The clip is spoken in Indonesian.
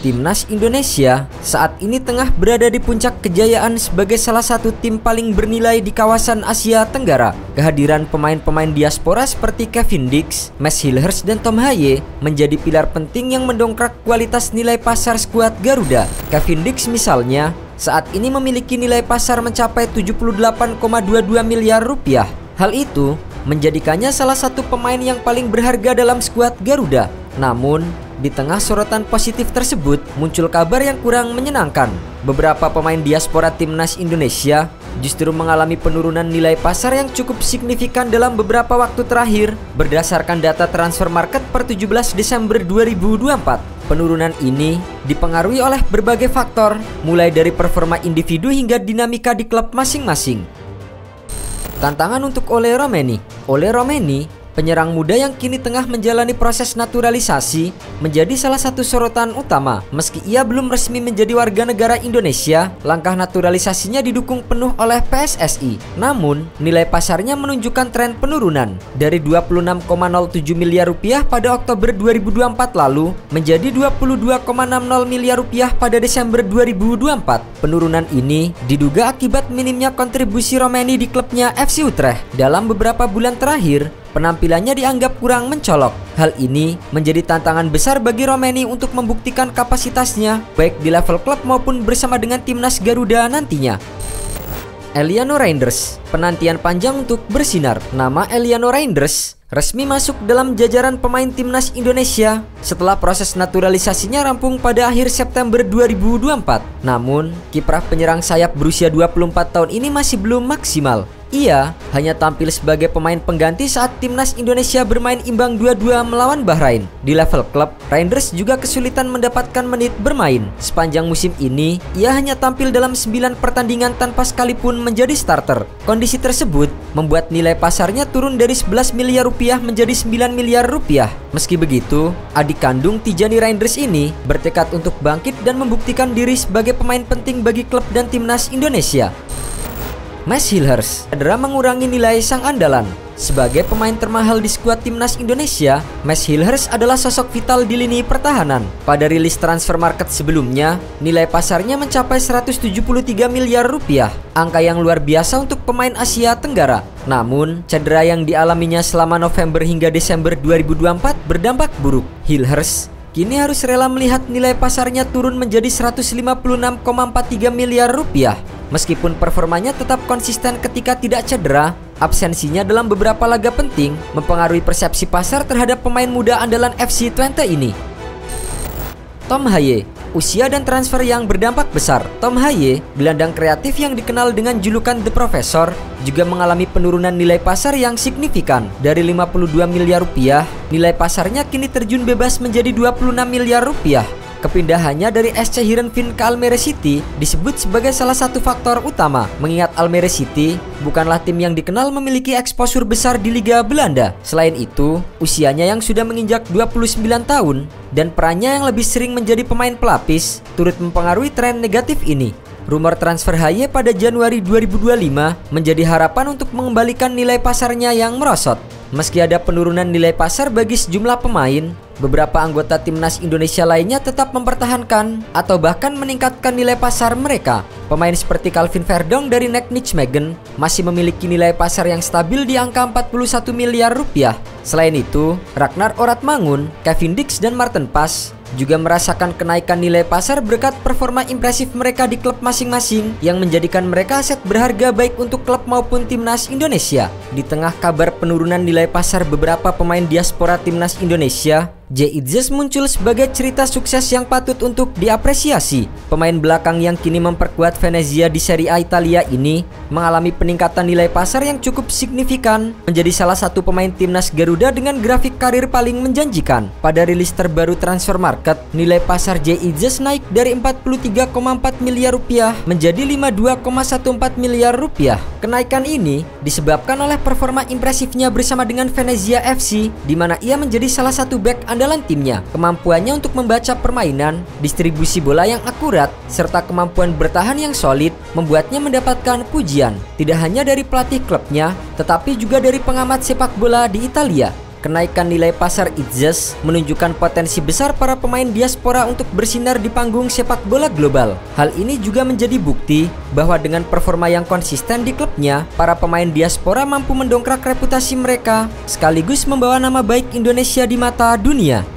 Timnas Indonesia saat ini tengah berada di puncak kejayaan sebagai salah satu tim paling bernilai di kawasan Asia Tenggara. Kehadiran pemain-pemain diaspora seperti Kevin Dix, Max Hilhers, dan Tom Haye menjadi pilar penting yang mendongkrak kualitas nilai pasar skuad Garuda. Kevin Dix misalnya saat ini memiliki nilai pasar mencapai 78,22 miliar rupiah. Hal itu menjadikannya salah satu pemain yang paling berharga dalam skuad Garuda. Namun, di tengah sorotan positif tersebut, muncul kabar yang kurang menyenangkan. Beberapa pemain diaspora Timnas Indonesia justru mengalami penurunan nilai pasar yang cukup signifikan dalam beberapa waktu terakhir. Berdasarkan data transfer market per 17 Desember 2024, penurunan ini dipengaruhi oleh berbagai faktor, mulai dari performa individu hingga dinamika di klub masing-masing. Tantangan untuk Ole Romeni. Ole Romeni, penyerang muda yang kini tengah menjalani proses naturalisasi, menjadi salah satu sorotan utama. Meski ia belum resmi menjadi warga negara Indonesia, langkah naturalisasinya didukung penuh oleh PSSI. Namun, nilai pasarnya menunjukkan tren penurunan dari 26,07 miliar rupiah pada Oktober 2024 lalu menjadi 22,60 miliar rupiah pada Desember 2024. Penurunan ini diduga akibat minimnya kontribusi Romeni di klubnya FC Utrecht. Dalam beberapa bulan terakhir, penampilannya dianggap kurang mencolok. Hal ini menjadi tantangan besar bagi Romeni untuk membuktikan kapasitasnya baik di level klub maupun bersama dengan timnas Garuda nantinya. Eliano Reinders, penantian panjang untuk bersinar. Nama Eliano Reinders resmi masuk dalam jajaran pemain timnas Indonesia setelah proses naturalisasinya rampung pada akhir September 2024. Namun, kiprah penyerang sayap berusia 24 tahun ini masih belum maksimal. Ia hanya tampil sebagai pemain pengganti saat timnas Indonesia bermain imbang 2-2 melawan Bahrain. Di level klub, Reinders juga kesulitan mendapatkan menit bermain. Sepanjang musim ini, ia hanya tampil dalam 9 pertandingan tanpa sekalipun menjadi starter. Kondisi tersebut membuat nilai pasarnya turun dari 11 miliar rupiah menjadi 9 miliar rupiah. Meski begitu, adik kandung Tijani Reinders ini bertekad untuk bangkit dan membuktikan diri sebagai pemain penting bagi klub dan timnas Indonesia. Max Hilhers cedera mengurangi nilai sang andalan. Sebagai pemain termahal di skuad timnas Indonesia, Max Hilhers adalah sosok vital di lini pertahanan. Pada rilis transfer market sebelumnya, nilai pasarnya mencapai 173 miliar rupiah, angka yang luar biasa untuk pemain Asia Tenggara. Namun, cedera yang dialaminya selama November hingga Desember 2024 berdampak buruk. Hilhers kini harus rela melihat nilai pasarnya turun menjadi 156,43 miliar rupiah. Meskipun performanya tetap konsisten ketika tidak cedera, absensinya dalam beberapa laga penting mempengaruhi persepsi pasar terhadap pemain muda andalan FC Twente ini. Tom Haye, usia dan transfer yang berdampak besar. Tom Haye, gelandang kreatif yang dikenal dengan julukan The Professor, juga mengalami penurunan nilai pasar yang signifikan. Dari 52 miliar rupiah, nilai pasarnya kini terjun bebas menjadi 26 miliar rupiah. Kepindahannya dari SC Heerenveen ke Almere City disebut sebagai salah satu faktor utama, mengingat Almere City bukanlah tim yang dikenal memiliki eksposur besar di Liga Belanda. Selain itu, usianya yang sudah menginjak 29 tahun dan perannya yang lebih sering menjadi pemain pelapis turut mempengaruhi tren negatif ini. Rumor transfer Haye pada Januari 2025 menjadi harapan untuk mengembalikan nilai pasarnya yang merosot. Meski ada penurunan nilai pasar bagi sejumlah pemain, beberapa anggota timnas Indonesia lainnya tetap mempertahankan atau bahkan meningkatkan nilai pasar mereka. Pemain seperti Calvin Verdong dari NEC Nijmegen masih memiliki nilai pasar yang stabil di angka 41 miliar rupiah. Selain itu, Ragnar Oratmangun, Kevin Dix, dan Maarten Pas juga merasakan kenaikan nilai pasar berkat performa impresif mereka di klub masing-masing yang menjadikan mereka aset berharga baik untuk klub maupun timnas Indonesia. Di tengah kabar penurunan nilai pasar beberapa pemain diaspora timnas Indonesia, J. Idzes muncul sebagai cerita sukses yang patut untuk diapresiasi. Pemain belakang yang kini memperkuat Venezia di Serie A Italia ini mengalami peningkatan nilai pasar yang cukup signifikan, menjadi salah satu pemain timnas Garuda dengan grafik karir paling menjanjikan. Pada rilis terbaru transfer market, nilai pasar J. Idzes naik dari 43,4 miliar rupiah menjadi 52,14 miliar rupiah. Kenaikan ini disebabkan oleh performa impresifnya bersama dengan Venezia FC, di mana ia menjadi salah satu bek andalan timnya. Kemampuannya untuk membaca permainan, distribusi bola yang akurat, serta kemampuan bertahan yang solid membuatnya mendapatkan pujian tidak hanya dari pelatih klubnya, tetapi juga dari pengamat sepak bola di Italia. Kenaikan nilai pasar Itzes menunjukkan potensi besar para pemain diaspora untuk bersinar di panggung sepak bola global. Hal ini juga menjadi bukti bahwa dengan performa yang konsisten di klubnya, para pemain diaspora mampu mendongkrak reputasi mereka sekaligus membawa nama baik Indonesia di mata dunia.